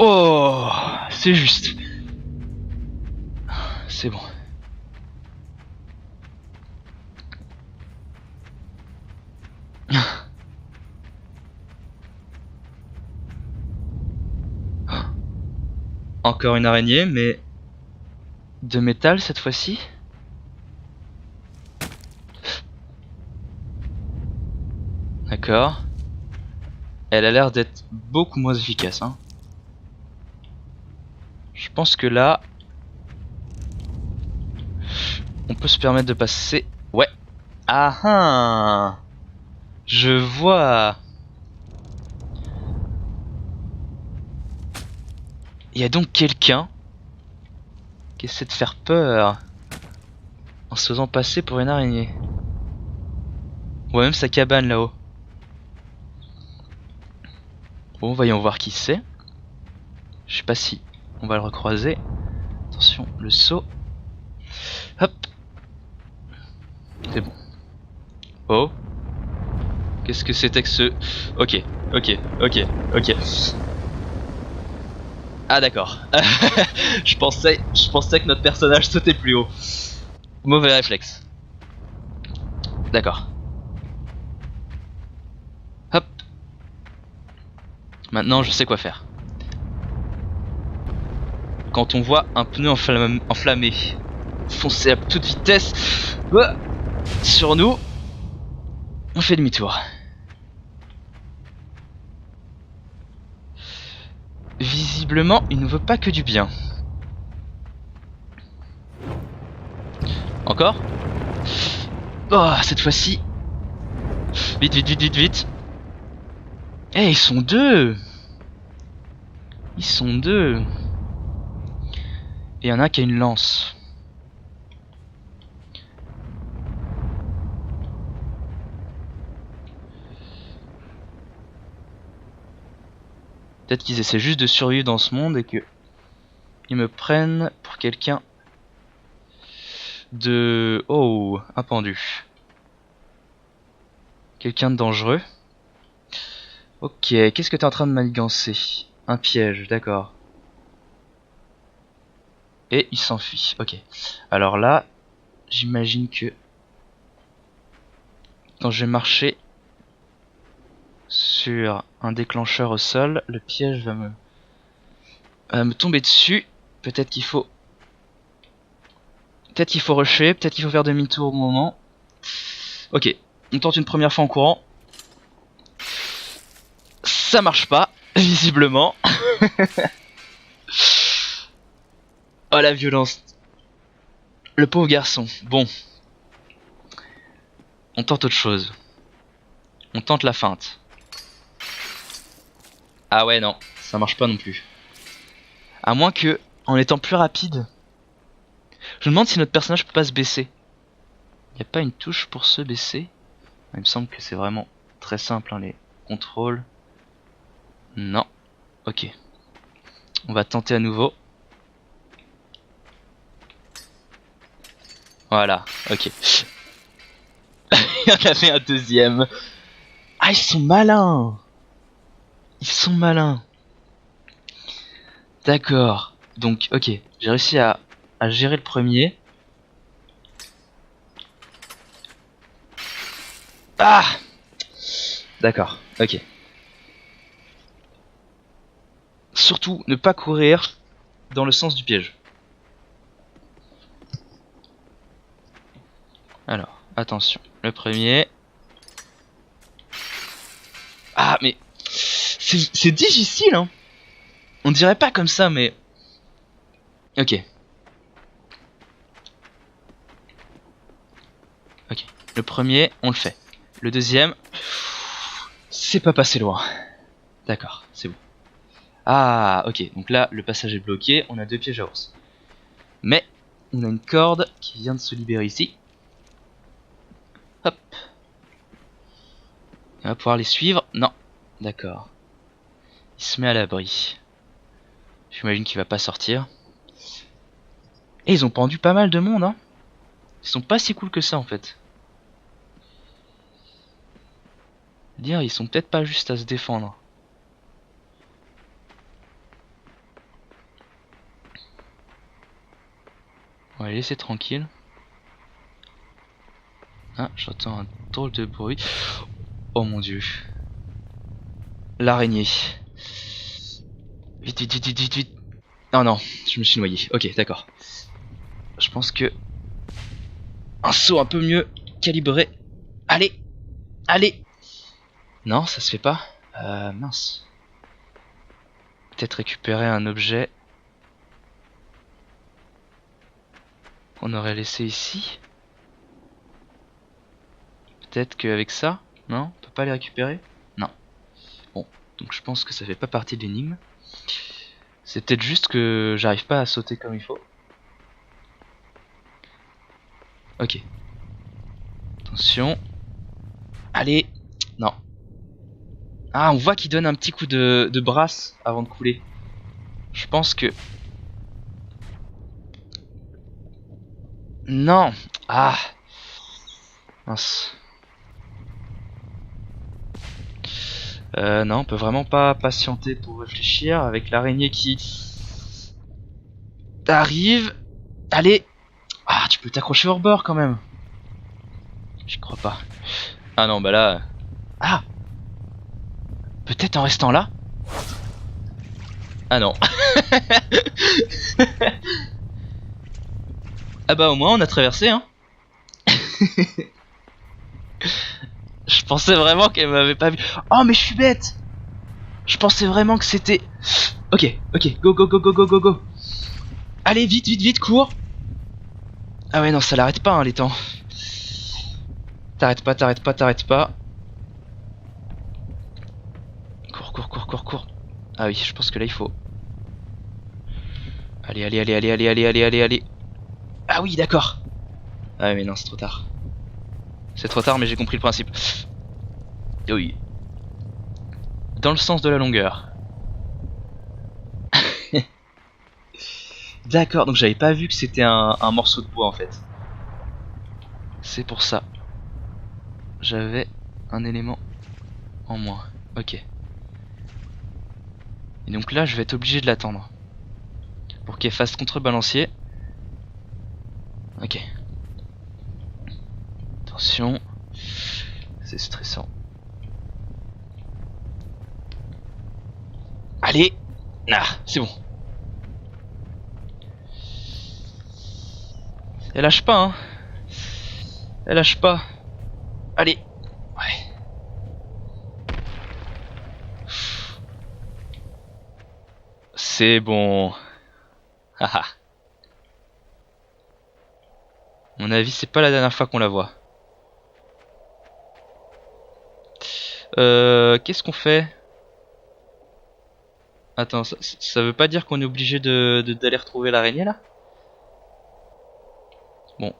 Oh, c'est juste. C'est bon. Encore une araignée, mais de métal cette fois-ci. D'accord. Elle a l'air d'être beaucoup moins efficace, hein. Je pense que là, on peut se permettre de passer. Ouais. Ah ah. Je vois. Il y a donc quelqu'un qui essaie de faire peur en se faisant passer pour une araignée. Ou même sa cabane là-haut. Bon, voyons voir qui c'est. Je sais pas si on va le recroiser. Attention, le saut. Hop. C'est bon. Oh. Qu'est-ce que c'était que ce... Ok, ok. Ah d'accord. Je pensais que notre personnage sautait plus haut. Mauvais réflexe. D'accord. Hop. Maintenant je sais quoi faire. Quand on voit un pneu enflammé foncer à toute vitesse sur nous, on fait demi-tour. Visiblement, il ne veut pas que du bien. Encore? Oh, cette fois-ci. Vite. Eh, ils sont deux. Ils sont deux. Et il y en a qui a une lance. Peut-être qu'ils essaient juste de survivre dans ce monde et que ils me prennent pour quelqu'un de... Oh, un pendu. Quelqu'un de dangereux. Ok, qu'est-ce que t'es en train de manigancer? Un piège, d'accord. Et il s'enfuit, ok. Alors là, j'imagine que... quand je vais marcher sur un déclencheur au sol, le piège va me tomber dessus. Peut-être qu'il faut... Peut-être qu'il faut rusher, peut-être qu'il faut faire demi-tour au moment. Ok, on tente une première fois en courant. Ça marche pas, visiblement. Oh la violence. Le pauvre garçon. Bon. On tente autre chose. On tente la feinte. Ah ouais non, ça marche pas non plus. À moins que, en étant plus rapide... Je me demande si notre personnage peut pas se baisser. Y a pas une touche pour se baisser? Il me semble que c'est vraiment très simple hein, les contrôles. Non. Ok. On va tenter à nouveau. Voilà, ok. Il y en avait un deuxième. Ah, ils sont malins. Ils sont malins. D'accord. Donc, ok. J'ai réussi à gérer le premier. Ah! D'accord, ok. Surtout, ne pas courir dans le sens du piège. Alors, attention. Le premier. Ah, mais... C'est difficile, hein. On dirait pas comme ça, mais... Ok. Ok. Le premier, on le fait. Le deuxième... C'est pas passé loin. D'accord, c'est bon. Ah, ok. Donc là, le passage est bloqué. On a deux pièges à ours. Mais, on a une corde qui vient de se libérer ici. Hop. On va pouvoir les suivre. Non. D'accord. Il se met à l'abri. J'imagine qu'il va pas sortir. Et ils ont pendu pas mal de monde, hein. Ils sont pas si cool que ça, en fait. Dire, ils sont peut-être pas juste à se défendre. On va les laisser tranquilles. Ah, j'entends un drôle de bruit. Oh mon dieu. L'araignée. Vite, vite, vite, vite, vite, vite. Oh non, je me suis noyé. Ok, d'accord. Je pense que... un saut un peu mieux calibré. Allez. Allez. Non, ça se fait pas. Mince. Peut-être récupérer un objet qu'on aurait laissé ici. Peut-être qu'avec ça, non, on peut pas les récupérer. Non. Bon, donc je pense que ça fait pas partie de l'énigme. C'est peut-être juste que j'arrive pas à sauter comme il faut. Ok. Attention. Allez. Non. Ah, on voit qu'il donne un petit coup de brasse avant de couler. Je pense que... Non. Ah. Mince. Non, on peut vraiment pas patienter pour réfléchir avec l'araignée qui arrive. Allez. Ah, tu peux t'accrocher au rebord quand même. J'y crois pas. Ah non, bah là... Ah. Peut-être en restant là. Ah non. Ah bah au moins on a traversé hein. Je pensais vraiment qu'elle m'avait pas vu. Oh mais je suis bête. Je pensais vraiment que c'était... Ok, ok, go go go go go go go. Allez vite vite vite cours. Ah ouais non ça l'arrête pas hein les temps. T'arrêtes pas, t'arrêtes pas, t'arrêtes pas. Cours cours cours cours cours. Ah oui je pense que là il faut... Allez allez allez allez allez allez allez allez allez. Ah oui d'accord. Ah ouais, mais non c'est trop tard. C'est trop tard mais j'ai compris le principe. Oui. Dans le sens de la longueur. D'accord, donc j'avais pas vu que c'était un morceau de bois en fait. C'est pour ça. J'avais un élément en moins. Ok. Et donc là, je vais être obligé de l'attendre. Pour qu'elle fasse contrebalancier. Ok. Attention. C'est stressant. Allez. Ah, c'est bon. Elle lâche pas, hein. Elle lâche pas. Allez. Ouais. C'est bon. Haha. Mon avis, c'est pas la dernière fois qu'on la voit. Qu'est-ce qu'on fait? Attends, ça veut pas dire qu'on est obligé d'aller retrouver l'araignée là? Bon,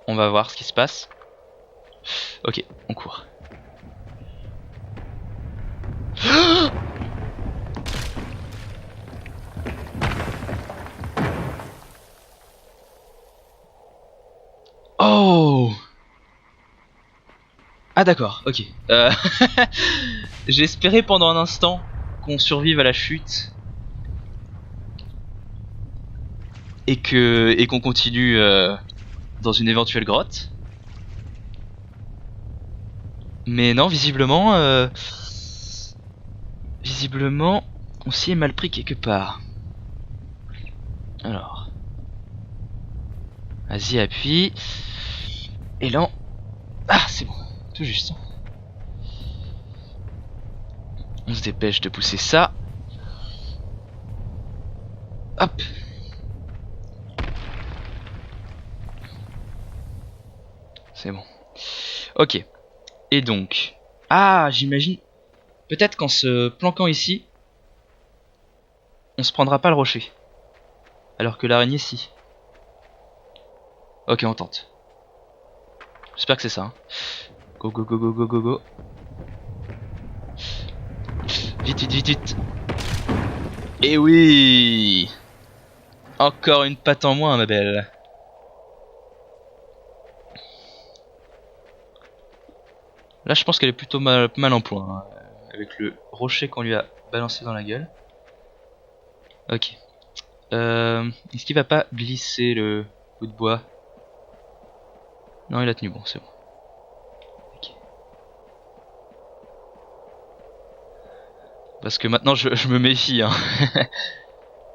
on va voir ce qui se passe. Ok, on court. Oh! Ah d'accord, ok. J'ai espéré pendant un instant qu'on survive à la chute et qu'on continue dans une éventuelle grotte. Mais non, visiblement, on s'y est mal pris quelque part. Alors, vas-y, appuie. Élan. Ah, c'est bon, tout juste. On se dépêche de pousser ça. Hop. C'est bon. Ok. Et donc... Ah, j'imagine... Peut-être qu'en se planquant ici, on se prendra pas le rocher. Alors que l'araignée, si. Ok, on tente. J'espère que c'est ça. Hein. Go, go, go, go, go, go, go. Vite, vite, vite, vite. Et oui! Encore une patte en moins, ma belle. Là, je pense qu'elle est plutôt mal en point. Hein, avec le rocher qu'on lui a balancé dans la gueule. Ok. Est-ce qu'il va pas glisser le Bout de bois. Non, il a tenu bon, c'est bon. Ok. Parce que maintenant je me méfie, hein.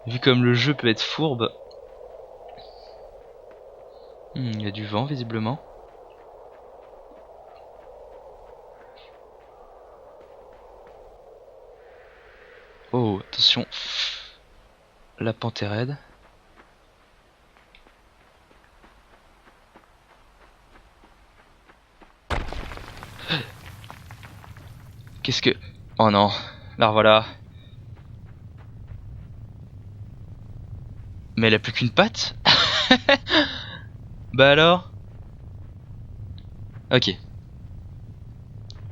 Vu comme le jeu peut être fourbe. Il y a du vent visiblement. Oh, attention. La pente est raide. Qu'est-ce que... Oh non, la revoilà. Mais elle a plus qu'une patte. Bah alors. Ok.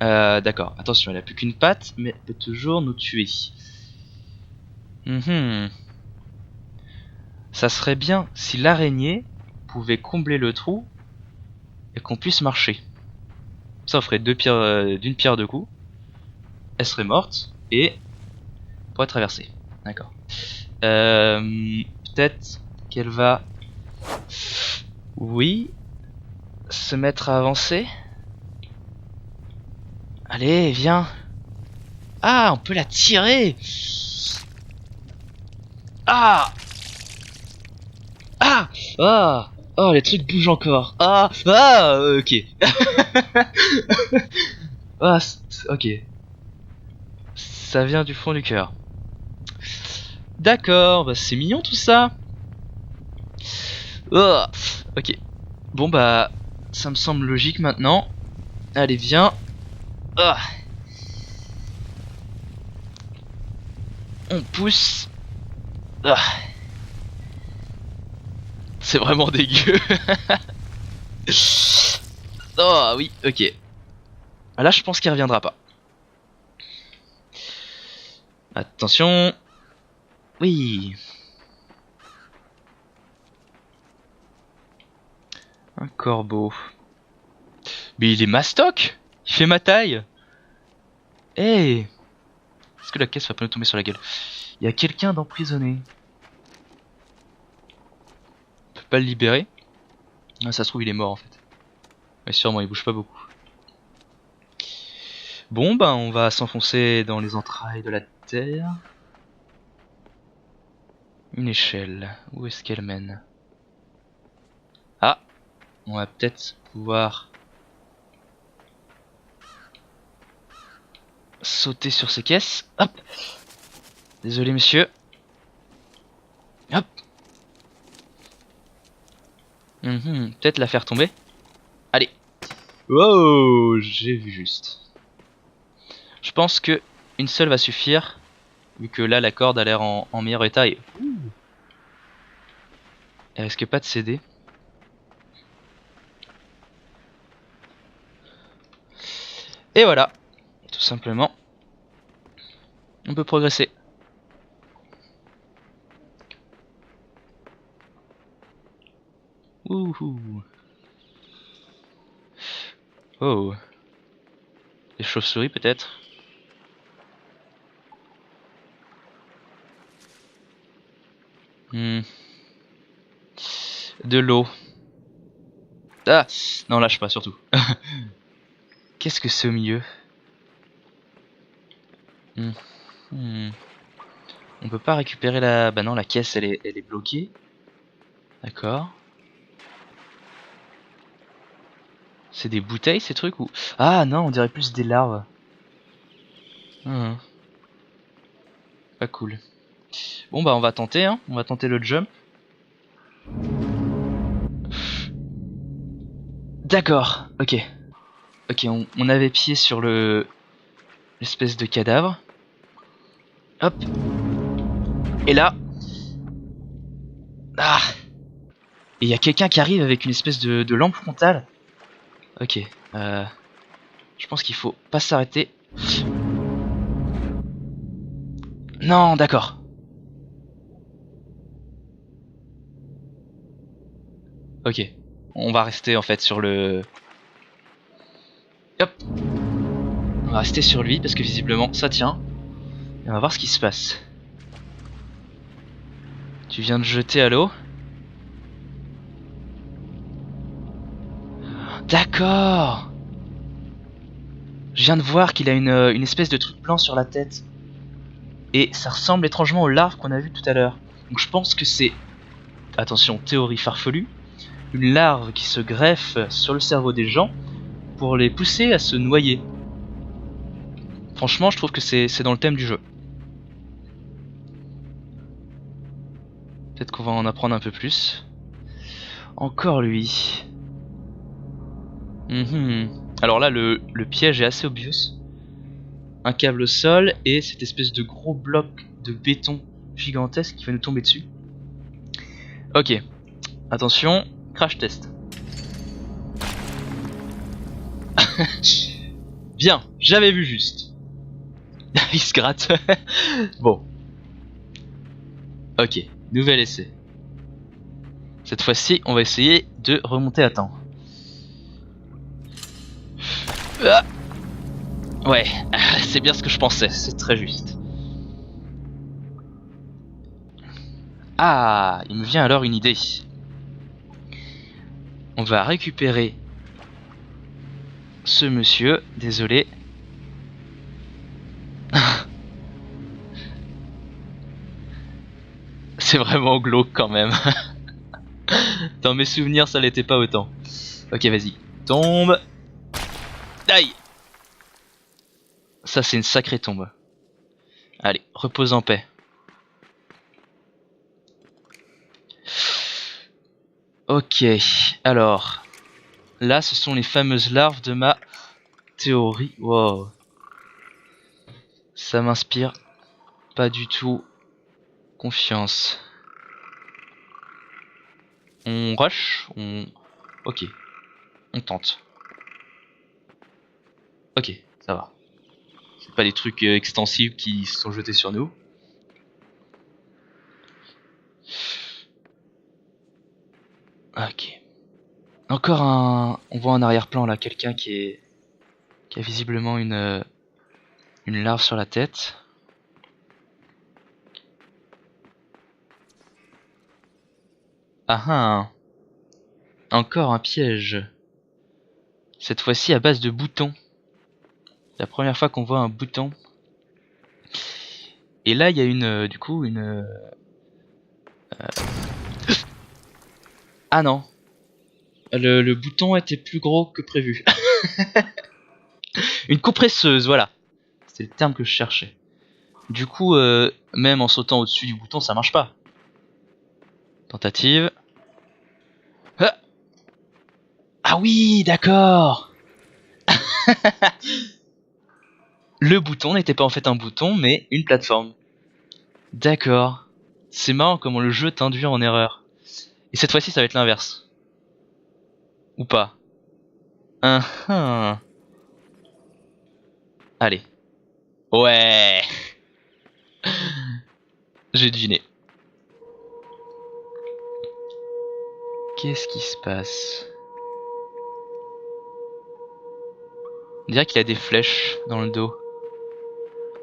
D'accord, attention, elle a plus qu'une patte, mais elle peut toujours nous tuer. Ça serait bien si l'araignée pouvait combler le trou et qu'on puisse marcher. Ça ferait d'une pierre deux coups. Elle serait morte et pourrait traverser. D'accord. Peut-être qu'elle va... Oui. Se mettre à avancer. Allez, viens. Ah, on peut la tirer. Ah. Ah. Ah. Oh, les trucs bougent encore. Ah. Ah. Ok. Ah, ok. Ça vient du fond du cœur. D'accord, bah c'est mignon tout ça. Oh, ok. Bon bah, ça me semble logique maintenant. Allez, viens. Ah. On pousse. Ah. C'est vraiment dégueu. Oh oui, ok. Là, je pense qu'il reviendra pas. Attention. Oui. Un corbeau. Mais il est mastoc. Il fait ma taille. Hey. Est-ce que la caisse va pas nous tomber sur la gueule? Il y a quelqu'un d'emprisonné. On peut pas le libérer. Ah, ça se trouve il est mort en fait. Mais sûrement il bouge pas beaucoup. Bon bah on va s'enfoncer dans les entrailles de la terre. Une échelle. Où est-ce qu'elle mène? Ah. On va peut-être pouvoir sauter sur ces caisses. Hop. Désolé monsieur. Hop. Peut-être la faire tomber. Allez. Wow, j'ai vu juste. Je pense que une seule va suffire. Vu que là la corde a l'air en meilleur état et... Elle risque pas de céder. Et voilà. Tout simplement. On peut progresser. Wouhou. Oh. Des chauves-souris peut-être. De l'eau. Ah. Non, lâche pas surtout. Qu'est-ce que c'est au milieu? On peut pas récupérer la... Bah non, la caisse elle est bloquée. D'accord. C'est des bouteilles ces trucs ou... Ah non, on dirait plus des larves. Pas cool. Bon bah on va tenter hein. On va tenter le jump. D'accord, ok. Ok, on avait pied sur l'espèce de cadavre. Hop. Et là... Ah. Et il y a quelqu'un qui arrive avec une espèce de lampe frontale. Ok. Je pense qu'il faut pas s'arrêter. Non, d'accord. Ok. On va rester en fait sur le... Hop. On va rester sur lui parce que visiblement ça tient. Et on va voir ce qui se passe. Tu viens de jeter à l'eau. D'accord. Je viens de voir qu'il a une espèce de truc blanc sur la tête. Et ça ressemble étrangement aux larves qu'on a vues tout à l'heure. Donc je pense que c'est, attention, théorie farfelue, une larve qui se greffe sur le cerveau des gens pour les pousser à se noyer. Franchement, je trouve que c'est dans le thème du jeu. Peut-être qu'on va en apprendre un peu plus. Encore lui. Alors là, le piège est assez obvious. Un câble au sol et cette espèce de gros bloc de béton gigantesque qui va nous tomber dessus. Ok, attention, crash test. Bien, j'avais vu juste. Il se gratte. Bon. Ok, nouvel essai. Cette fois-ci, on va essayer de remonter à temps. Ah ouais, c'est bien ce que je pensais, c'est très juste. Ah, il me vient alors une idée. On va récupérer ce monsieur, désolé. C'est vraiment glauque quand même. Dans mes souvenirs, ça l'était pas autant. Ok, vas-y, tombe. Aïe. Ça, c'est une sacrée tombe. Allez, repose en paix. Ok, alors... Là, ce sont les fameuses larves de ma théorie. Wow. Ça m'inspire pas du tout confiance. On rush, Ok, on tente. Ok, ça va. C'est pas des trucs extensibles qui se sont jetés sur nous. Ok. Encore un... On voit en arrière-plan là quelqu'un qui a visiblement une larve sur la tête. Ah ah. Encore un piège. Cette fois-ci à base de boutons. La première fois qu'on voit un bouton. Et là il y a du coup une... Ah non. Le bouton était plus gros que prévu. Une compresseuse, voilà. C'est le terme que je cherchais. Du coup, même en sautant au-dessus du bouton, ça marche pas. Tentative. Ah, ah oui, d'accord. Le bouton n'était pas en fait un bouton, mais une plateforme. D'accord. C'est marrant comment le jeu t'induit en erreur. Et cette fois-ci, ça va être l'inverse. Ou pas. Hein. Allez. Ouais. J'ai deviné. Qu'est-ce qui se passe? On dirait qu'il a des flèches dans le dos.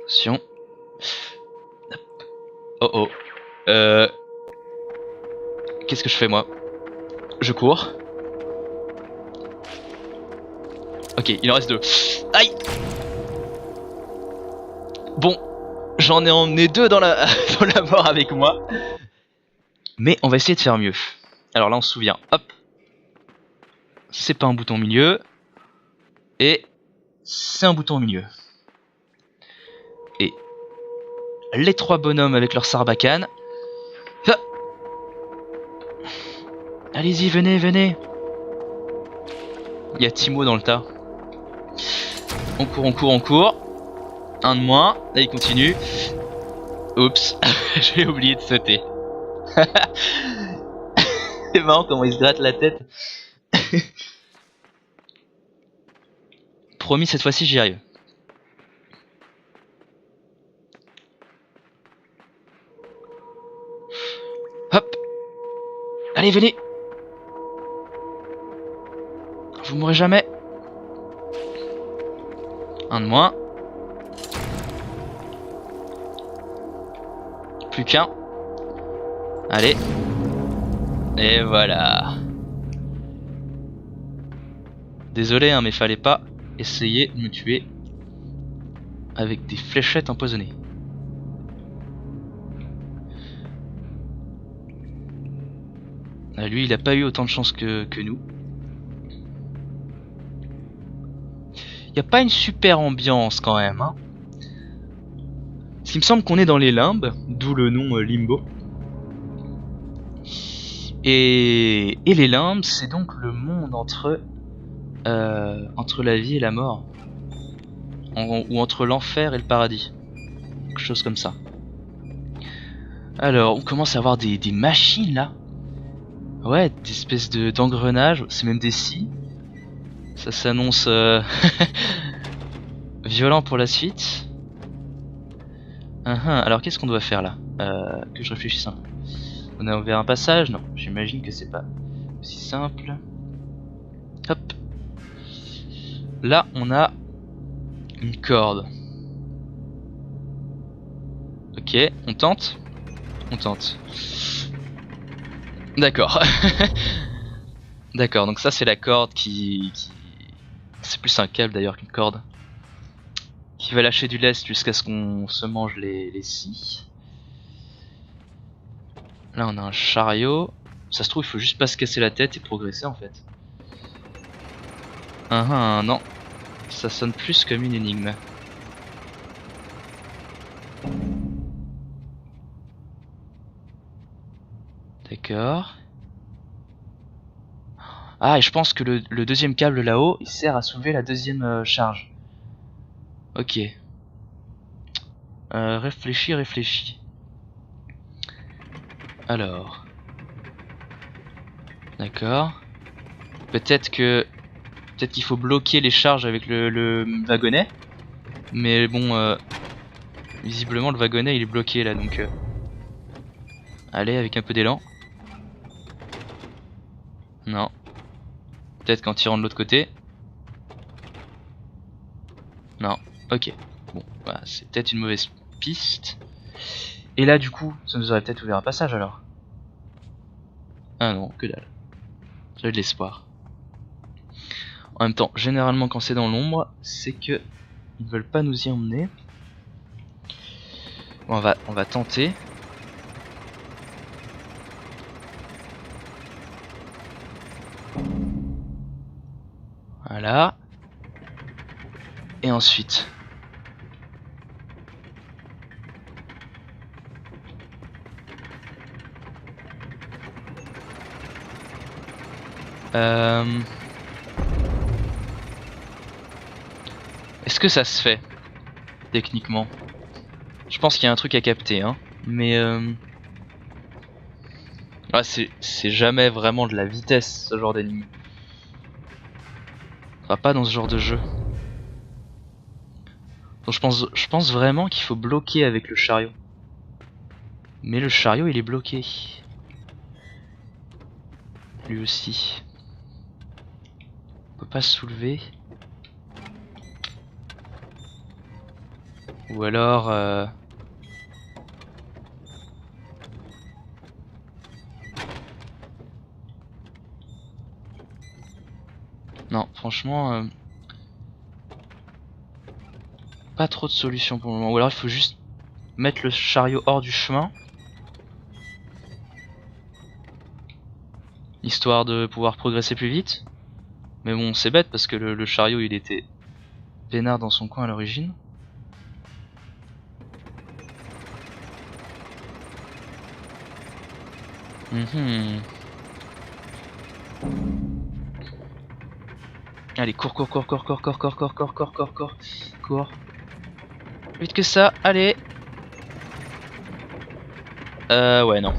Attention. Oh oh. Qu'est-ce que je fais moi? Je cours. Ok, il en reste deux. Aïe. Bon, j'en ai emmené deux dans la, dans la mort avec moi. Mais on va essayer de faire mieux. Alors là on se souvient, hop. C'est pas un bouton au milieu. Et c'est un bouton au milieu. Et les trois bonhommes avec leur sarbacane. Ah. Allez-y, venez, venez. Il y a Timo dans le tas. On court, on court, on court. Un de moins. Là il continue. Oups, j'ai oublié de sauter. C'est marrant comment il se gratte la tête. Promis, cette fois-ci j'y arrive. Hop. Allez, venez. Vous mourrez jamais. Un de moins. Plus qu'un. Allez. Et voilà. Désolé, hein, mais fallait pas essayer de me tuer avec des fléchettes empoisonnées. Ah, lui, il a pas eu autant de chance que nous. Y a pas une super ambiance quand même, hein. Parce qu'il me semble qu'on est dans les limbes, d'où le nom Limbo. Et les limbes, c'est donc le monde entre la vie et la mort. Ou entre l'enfer et le paradis. Quelque chose comme ça. Alors, on commence à avoir des machines là. Ouais, des espèces d'engrenages, c'est même des scies. Ça s'annonce violent pour la suite. Alors qu'est-ce qu'on doit faire là? Que je réfléchisse un peu. On a ouvert un passage? Non, j'imagine que c'est pas aussi simple. Hop. Là, on a une corde. Ok, on tente? On tente. D'accord. D'accord, donc ça c'est la corde qui... C'est plus un câble d'ailleurs qu'une corde. Qui va lâcher du lest jusqu'à ce qu'on se mange les scies. Là on a un chariot. Ça se trouve il faut juste pas se casser la tête et progresser en fait. Non. Ça sonne plus comme une énigme. D'accord. Ah, et je pense que le deuxième câble là-haut, il sert à soulever la deuxième charge. Ok. Réfléchis. Alors. D'accord. Peut-être qu'il faut bloquer les charges avec le wagonnet. Mais bon, visiblement le wagonnet il est bloqué là, donc... Allez, avec un peu d'élan. Non. Peut-être qu'en tirant de l'autre côté. Non. Ok. Bon, bah, c'est peut-être une mauvaise piste. Et là, du coup, ça nous aurait peut-être ouvert un passage alors. Ah non, que dalle. J'avais de l'espoir. En même temps, généralement quand c'est dans l'ombre, c'est que ils veulent pas nous y emmener. Bon, on va tenter. Voilà. Et ensuite. Est-ce que ça se fait techniquement? Je pense qu'il y a un truc à capter, hein. Mais ah, c'est jamais vraiment de la vitesse ce genre d'énigme. Enfin, pas dans ce genre de jeu. Donc je pense vraiment qu'il faut bloquer avec le chariot. Mais le chariot il est bloqué. Lui aussi. On peut pas se soulever. Ou alors... Non, franchement... Pas trop de solutions pour le moment. Ou alors il faut juste mettre le chariot hors du chemin. Histoire de pouvoir progresser plus vite. Mais bon, c'est bête parce que le chariot il était peinard dans son coin à l'origine. Allez, cours. Cours. Vite que ça, allez. Ouais, non.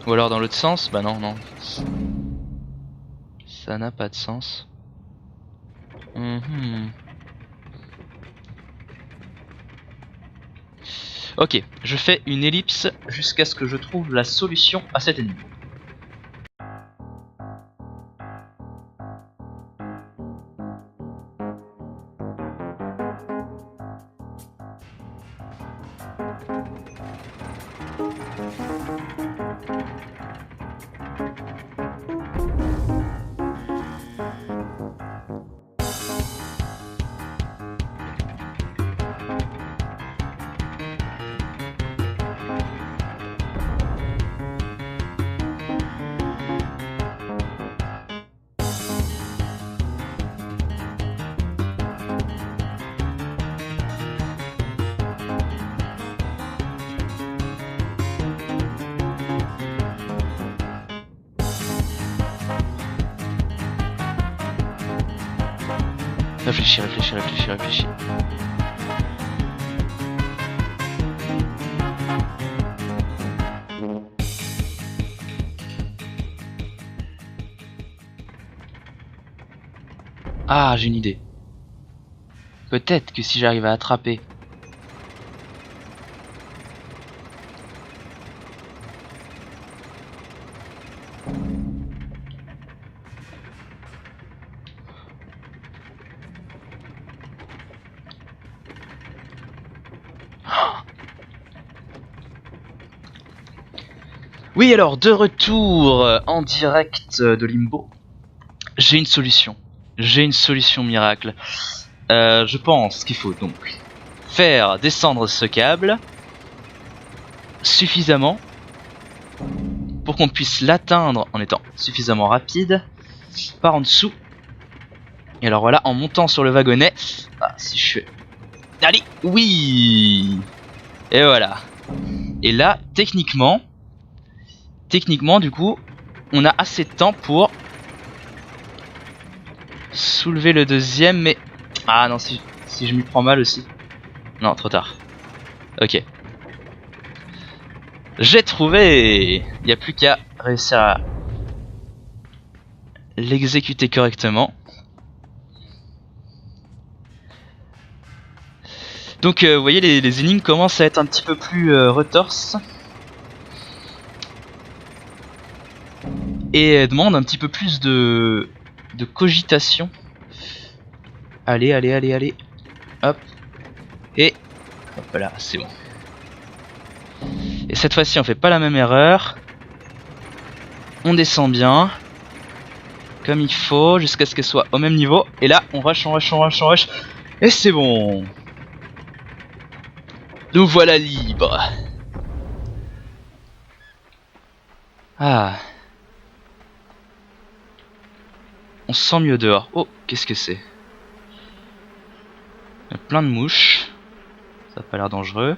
Ou alors dans l'autre sens? Bah non. Ça n'a pas de sens. Ok, je fais une ellipse jusqu'à ce que je trouve la solution à cette énigme. Réfléchis, réfléchis, réfléchis, réfléchis. Ah, j'ai une idée. Peut-être que si j'arrive à attraper... Oui, alors, de retour en direct de Limbo. J'ai une solution. J'ai une solution miracle. Je pense qu'il faut donc faire descendre ce câble suffisamment pour qu'on puisse l'atteindre en étant suffisamment rapide par en dessous. Et alors voilà, en montant sur le wagonnet, ah, si je fais... Allez, oui. Et voilà. Et là, techniquement, du coup, on a assez de temps pour soulever le deuxième, mais... Ah non, si je m'y prends mal aussi. Non, trop tard. Ok. J'ai trouvé. Il n'y a plus qu'à réussir à l'exécuter correctement. Donc vous voyez, les énigmes commencent à être un petit peu plus retorses. Et demandent un petit peu plus de cogitation. Allez, allez, allez, allez. Hop. Et hop là, c'est bon. Et cette fois-ci, on fait pas la même erreur. On descend bien. Comme il faut, jusqu'à ce qu'elle soit au même niveau. Et là, on rush, on rush, on rush, on rush. Et c'est bon. Nous voilà libres. Ah. On se sent mieux dehors. Oh, qu'est-ce que c'est? Il y a plein de mouches. Ça a pas l'air dangereux.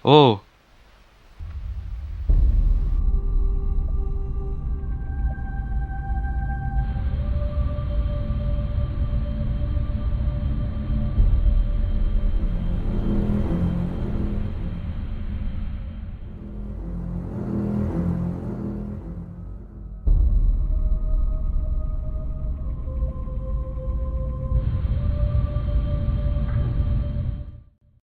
Oh,